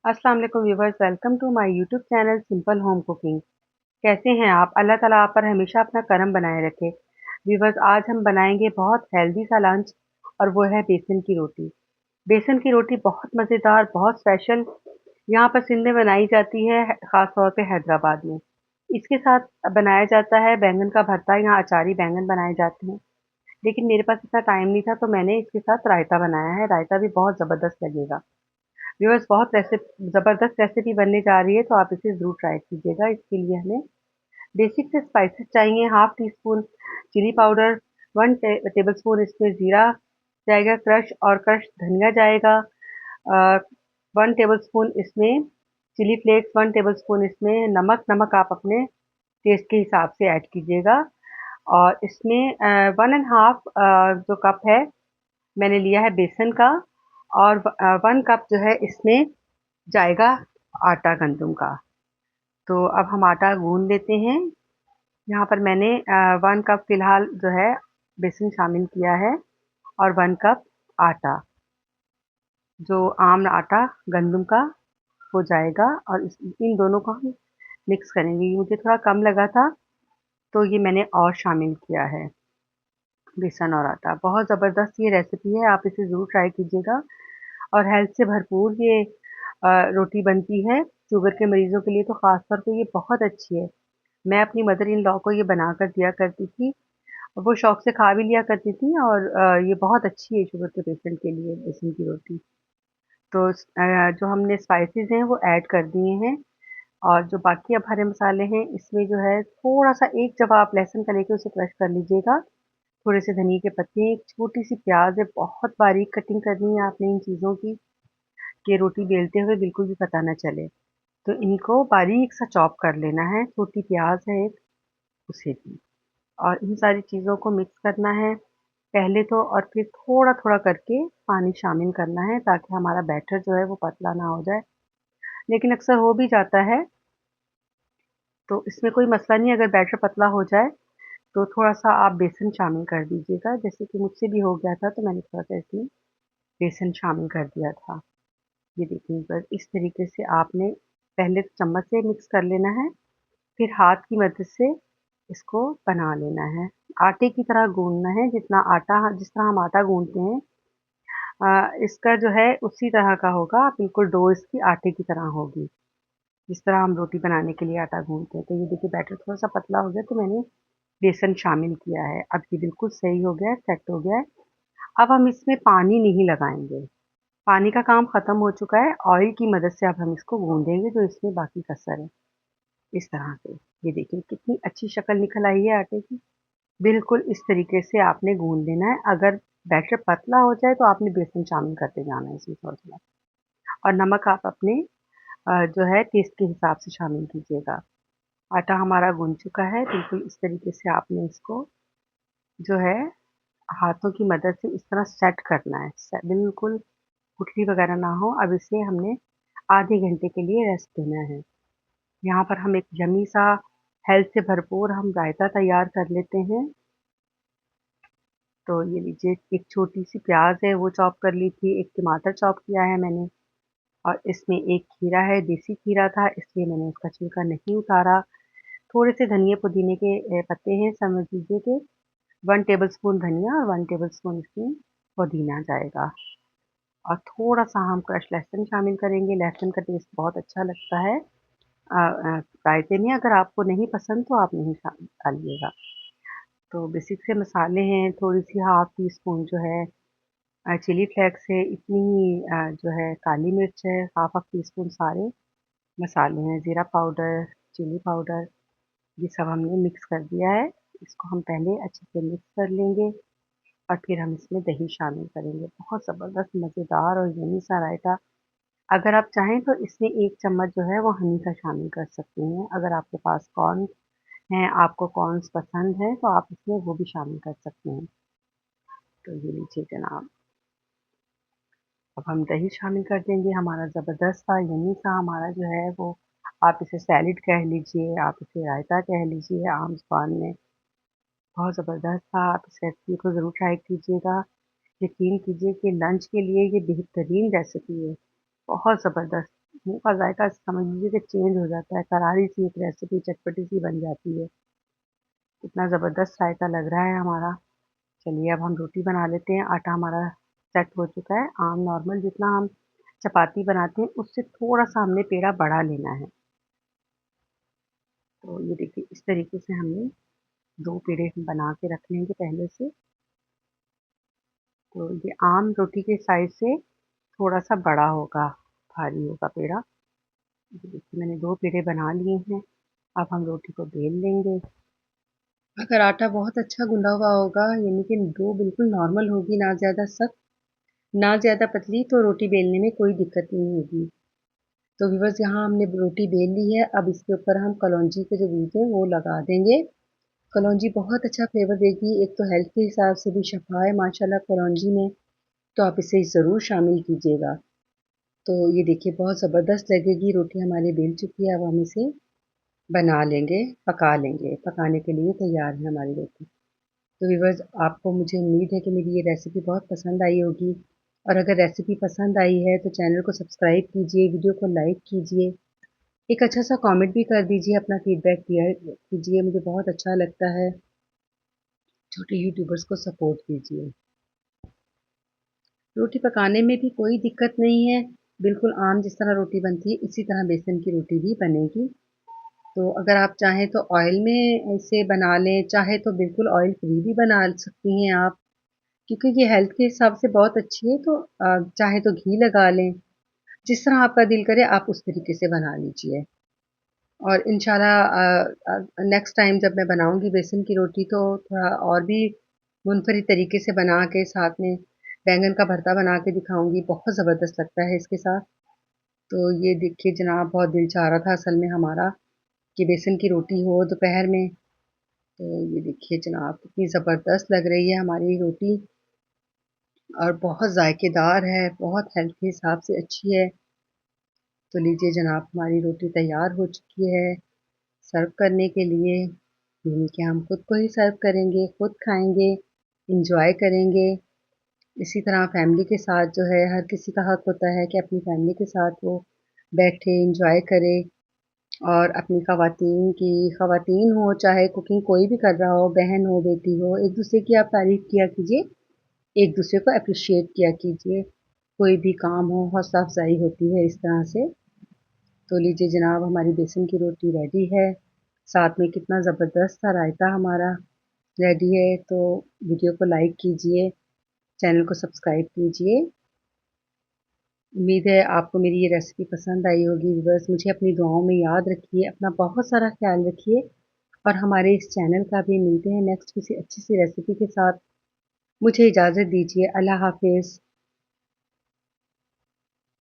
अस्सलाम वालेकुम viewers, welcome to my YouTube channel simple home cooking. कैसे हैं आप? अल्लाह ताला आप पर हमेशा अपना करम बनाए रखे। व्यूवर्स, आज हम बनाएंगे बहुत हेल्दी सा लंच और वो है बेसन की रोटी। बेसन की रोटी बहुत मज़ेदार, बहुत स्पेशल यहाँ पर सिंध में बनाई जाती है, ख़ास तौर पे हैदराबाद में। इसके साथ बनाया जाता है बैंगन का भरता, यहाँ अचारी बैंगन बनाए जाते हैं। लेकिन मेरे पास इतना टाइम नहीं था तो मैंने इसके साथ रायता बनाया है। रायता भी बहुत ज़बरदस्त लगेगा। व्यूअर्स, बहुत ज़बरदस्त रेसिपी बनने जा रही है तो आप इसे ज़रूर ट्राई कीजिएगा। इसके लिए हमें बेसिक से स्पाइसेस चाहिए। Half teaspoon chilli powder, one tablespoon इसमें ज़ीरा जाएगा क्रश, और क्रश धनिया जाएगा, वन टेबल स्पून इसमें chilli flakes, one tablespoon इसमें नमक। नमक आप अपने टेस्ट के हिसाब से ऐड कीजिएगा। और इसमें वन एंड हाफ जो कप है मैंने लिया है बेसन का, और वन कप जो है इसमें जाएगा आटा गंदम का। तो अब हम आटा गूंद लेते हैं। यहाँ पर मैंने वन कप फिलहाल जो है बेसन शामिल किया है, और वन कप आटा, जो आम आटा गंदम का, हो जाएगा। और इन दोनों को हम मिक्स करेंगे। ये मुझे थोड़ा कम लगा था तो ये मैंने और शामिल किया है। बेसन और आटा बहुत ज़बरदस्त ये रेसिपी है, आप इसे ज़रूर ट्राई कीजिएगा। और हेल्थ से भरपूर ये रोटी बनती है। शुगर के मरीजों के लिए तो ख़ास तौर पे ये बहुत अच्छी है। मैं अपनी मदर इन लॉ को ये बना कर दिया करती थी, और वो शौक से खा भी लिया करती थी। और ये बहुत अच्छी है शुगर के पेशेंट के लिए बेसन की रोटी। तो जो हमने स्पाइसेस हैं वो ऐड कर दिए हैं। और जो बाकी अब हरे मसाले हैं इसमें जो है थोड़ा सा, एक जब आप लहसुन का लेके उसे क्रश कर लीजिएगा, थोड़े से धनिए के पत्ते, एक छोटी सी प्याज है, बहुत बारीक कटिंग करनी है आपने इन चीज़ों की, कि रोटी बेलते हुए बिल्कुल भी पता ना चले। तो इनको बारीक सा चॉप कर लेना है। छोटी प्याज है एक, उसे भी। और इन सारी चीज़ों को मिक्स करना है पहले तो, और फिर थोड़ा थोड़ा करके पानी शामिल करना है ताकि हमारा बैटर जो है वो पतला ना हो जाए। लेकिन अक्सर हो भी जाता है, तो इसमें कोई मसला नहीं। अगर बैटर पतला हो जाए तो थोड़ा सा आप बेसन शामिल कर दीजिएगा। जैसे कि मुझसे भी हो गया था तो मैंने थोड़ा सा इसमें बेसन शामिल कर दिया था। ये देखिए, बस इस तरीके से आपने पहले तो चम्मच से मिक्स कर लेना है, फिर हाथ की मदद से इसको बना लेना है। आटे की तरह गूंदना है, जितना आटा, जिस तरह हम आटा गूंदते हैं, इसका जो है उसी तरह का होगा। बिल्कुल डो इसकी आटे की तरह होगी, जिस तरह हम रोटी बनाने के लिए आटा गूंदते हैं। तो ये देखिए, बैटर थोड़ा सा पतला हो गया तो मैंने बेसन शामिल किया है। अब ये बिल्कुल सही हो गया है, सेट हो गया है। अब हम इसमें पानी नहीं लगाएंगे, पानी का काम खत्म हो चुका है। ऑयल की मदद से अब हम इसको गूंदेंगे, जो इसमें बाकी कसर है। इस तरह से ये देखिए कितनी अच्छी शक्ल निकल आई है आटे की। बिल्कुल इस तरीके से आपने गूंद लेना है। अगर बैटर पतला हो जाए तो आपने बेसन शामिल करते जाना है इसमें थोड़ा थोड़ा। और नमक आप अपने जो है टेस्ट के हिसाब से शामिल कीजिएगा। आटा हमारा गूंद चुका है। बिल्कुल इस तरीके से आपने इसको जो है हाथों की मदद से इस तरह सेट करना है। बिल्कुल गुठली वगैरह ना हो। अब इसे हमने आधे घंटे के लिए रेस्ट देना है। यहाँ पर हम एक यम्मी सा, हेल्थ से भरपूर हम रायता तैयार कर लेते हैं। तो ये लीजिए, एक छोटी सी प्याज है वो चॉप कर ली थी, एक टमाटर चॉप किया है मैंने, और इसमें एक खीरा है, देसी खीरा था इसलिए मैंने उसका छिलका नहीं उतारा। थोड़े से धनिया पुदीने के पत्ते हैं, समझ लीजिए कि वन टेबल स्पून धनिया और वन टेबल स्पून इसमें पुदीना जाएगा। और थोड़ा सा हम क्रश लहसुन शामिल करेंगे। लहसुन का टेस्ट बहुत अच्छा लगता है रायते में। अगर आपको नहीं पसंद तो आप नहीं डालिएगा। तो बेसिक से मसाले हैं, थोड़ी सी हाफ टी स्पून जो है चिली फ्लेक्स है, इतनी ही जो है काली मिर्च है, हाफ हाफ टी स्पून सारे मसाले हैं, ज़ीरा पाउडर, चिली पाउडर, ये सब हमने मिक्स कर दिया है। इसको हम पहले अच्छे से मिक्स कर लेंगे, और फिर हम इसमें दही शामिल करेंगे। बहुत ज़बरदस्त मज़ेदार और यम्मी सा रायता। अगर आप चाहें तो इसमें एक चम्मच जो है वो हनी का शामिल कर सकते हैं। अगर आपके पास कॉर्न हैं, आपको कॉर्न्स पसंद है तो आप इसमें वो भी शामिल कर सकते हैं। तो ये लीजिए जनाब, अब हम दही शामिल कर देंगे। हमारा ज़बरदस्त सा यम्मी सा हमारा जो है वो, आप इसे सैलेड कह लीजिए, आप इसे रायता कह लीजिए आम ज़ुबान में, बहुत ज़बरदस्त था। आप इस रेसिपी को ज़रूर ट्राई कीजिएगा। यकीन कीजिए कि लंच के लिए ये बेहतरीन रेसिपी है। बहुत ज़बरदस्त। मुँह का ज़ायक़ा समझ लीजिए कि चेंज हो जाता है, करारी सी एक रेसिपी चटपटी सी बन जाती है। कितना ज़बरदस्त रायता लग रहा है हमारा। चलिए अब हम रोटी बना लेते हैं, आटा हमारा सेट हो चुका है। आम नॉर्मल जितना हम चपाती बनाते हैं उससे थोड़ा-सा हमने पेड़ा बढ़ा लेना है। तो ये देखिए इस तरीके से हमने 2 पेड़े बना के रख लेंगे पहले से। तो ये आम रोटी के साइज़ से थोड़ा-सा बड़ा होगा, भारी होगा पेड़ा। ये देखिए मैंने 2 पेड़े बना लिए हैं, अब हम रोटी को बेल लेंगे। अगर आटा बहुत अच्छा गूँधा हुआ होगा यानी कि डो बिल्कुल नॉर्मल होगी, ना ज़्यादा सख्त, ना ज़्यादा पतली, तो रोटी बेलने में कोई दिक्कत नहीं होगी। तो व्यूअर्स यहाँ हमने रोटी बेल ली है, अब इसके ऊपर हम कलौंजी के जो बीज हैं वो लगा देंगे। कलौंजी बहुत अच्छा फ्लेवर देगी, एक तो हेल्थ के हिसाब से भी शफ़ा है माशाल्लाह कलौंजी में, तो आप इसे ज़रूर शामिल कीजिएगा। तो ये देखिए बहुत ज़बरदस्त लगेगी, रोटी हमारी बेल चुकी है, अब हम इसे बना लेंगे, पका लेंगे, पकाने के लिए तैयार है हमारी रोटी। तो व्यूअर्स आपको मुझे उम्मीद है कि मेरी ये रेसिपी बहुत पसंद आई होगी, और अगर रेसिपी पसंद आई है तो चैनल को सब्सक्राइब कीजिए, वीडियो को लाइक कीजिए, एक अच्छा सा कमेंट भी कर दीजिए, अपना फीडबैक दिया कीजिए, मुझे बहुत अच्छा लगता है। छोटे यूट्यूबर्स को सपोर्ट कीजिए। रोटी पकाने में भी कोई दिक्कत नहीं है, बिल्कुल आम जिस तरह रोटी बनती है इसी तरह बेसन की रोटी भी बनेगी। तो अगर आप चाहें तो ऑयल में इसे बना लें, चाहे तो बिल्कुल ऑयल फ्री भी बना सकती हैं आप, क्योंकि ये हेल्थ के हिसाब से बहुत अच्छी है। तो चाहे तो घी लगा लें, जिस तरह आपका दिल करे आप उस तरीके से बना लीजिए। और इंशाल्लाह नेक्स्ट टाइम जब मैं बनाऊंगी बेसन की रोटी तो थोड़ा और भी मुनफरिद तरीके से बना के साथ में बैंगन का भरता बना के दिखाऊंगी, बहुत ज़बरदस्त लगता है इसके साथ। तो ये देखिए जनाब बहुत दिल चाह रहा था असल में हमारा कि बेसन की रोटी हो दोपहर में। तो ये देखिए जनाब कितनी ज़बरदस्त लग रही है हमारी रोटी, और बहुत जायकेदार है, बहुत हेल्थ के हिसाब से अच्छी है। तो लीजिए जनाब हमारी रोटी तैयार हो चुकी है सर्व करने के लिए। यानी कि हम खुद को ही सर्व करेंगे, खुद खाएंगे, इंजॉय करेंगे। इसी तरह फैमिली के साथ जो है हर किसी का हक होता है कि अपनी फैमिली के साथ वो बैठे इंजॉय करे, और अपनी ख़वातीन हो चाहे कुकिंग कोई भी कर रहा हो, बहन हो बेटी हो, एक दूसरे की आप तारीफ़ किया कीजिए, एक दूसरे को अप्रिशिएट किया कीजिए। कोई भी काम हो हौसला अफजाई होती है इस तरह से। तो लीजिए जनाब हमारी बेसन की रोटी रेडी है, साथ में कितना ज़बरदस्त सा रायता हमारा रेडी है। तो वीडियो को लाइक कीजिए, चैनल को सब्सक्राइब कीजिए। उम्मीद है आपको मेरी ये रेसिपी पसंद आई होगी। बस मुझे अपनी दुआओं में याद रखिए, अपना बहुत सारा ख्याल रखिए, और हमारे इस चैनल का भी मिलते हैं नेक्स्ट किसी अच्छी सी रेसिपी के साथ। मुझे इजाज़त दीजिए। अल्लाह हाफ़िज़।